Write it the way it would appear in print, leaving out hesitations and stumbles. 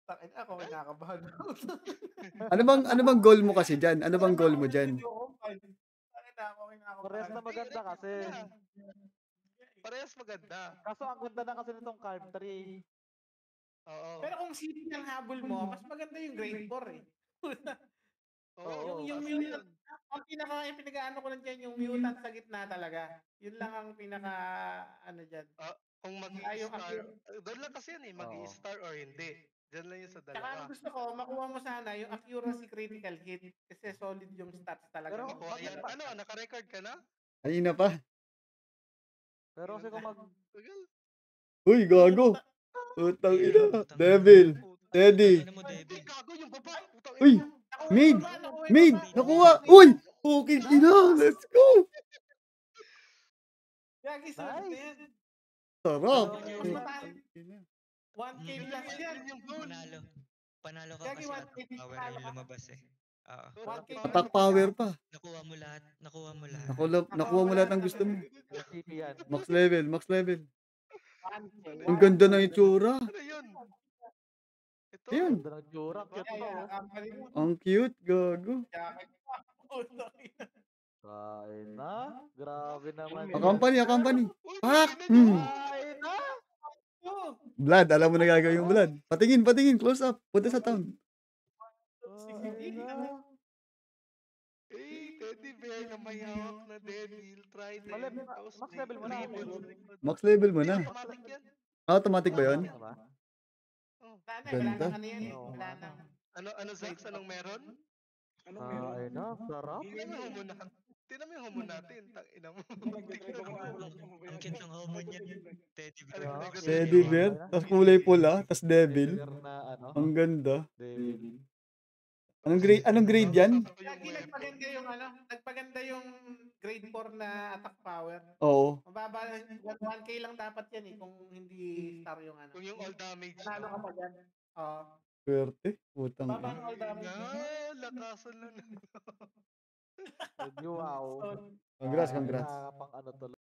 Tangina ako kinakabahan ako. Ano bang goal mo kasi diyan? Ano bang goal mo diyan? Tangina ako Parehas kinakabahan. na maganda kasi. Parehas maganda. Kaso ang ganda na kasi nitong Carb 3. Oo. Pero kung city ang habol mo, mas maganda yung grade 4 eh. Oo, yung taas na mutant, yun. ang pinag-aano ko lang dyan, yung mutant sa gitna talaga. Yun lang ang pinaka, ano dyan. Kung Yung mag-i-star, Acura. doon lang kasi yan eh, mag-i-star or hindi. Diyan lang yun sa Tsaka ang dalawa. gusto ko, makuha mo sana yung accuracy critical hit. Kasi solid yung stats talaga. Pero, Nakuha yan. Ano, naka-record ka na? Kanina pa. Pero kasi kung Tagal. Uy, gago. Putang ina. Devil. Teddy. Ano mo, Devil? Gago yung baba. Putang Uy, ina. mid. Mid. Nakuha. Uy. Okay, ina. Let's go. Gagi, solid na yan. Sarap. Mas mataas. 1K plus yan. Panalo. Panalo ka Gagi, kasi 1K attack power plus yung lumabas eh. Oo. 1K Attack power pa. Nakuha mo lahat. Nakuha mo lahat. Nakuha mo lahat ng gusto mo. city yan. Max level, max level. 1K. Ang ganda ng itsura. Ano yun? Ito? Ayun. Ganda ng tsura. Cute to. Ang cute, gago. Kain na. Grabe naman. Company. Pak! Kain na. Blood, alam mo na gagawin yung blood. Patingin, close up. Punta sa town. Kain na. Eh, teddy bear na may hawak na devil. Try them. Max level mo na. Max level mo na. Automatic yan. Automatic ba yun? Ganda. Ano, Zax? Anong meron? Kain na. Sarap. Tingnan mo yung homo natin. Tangina mo. Ang cute ng homon niya. Teddy bear. Teddy bear, tas kulay pula, tas devil. Na ano. Ang ganda. Devil. Anong grade yan? Gagi, nagpaganda yung grade 4 na attack power. Oo. Mababa, 1K lang dapat yan eh, kung hindi star yung ano. Kung yung all damage. Panalo ka pa dyan. Oo. Swerte. Putang Baba ina. ang all damage. Lakasan na. Wow. Congrats. Pang ano to.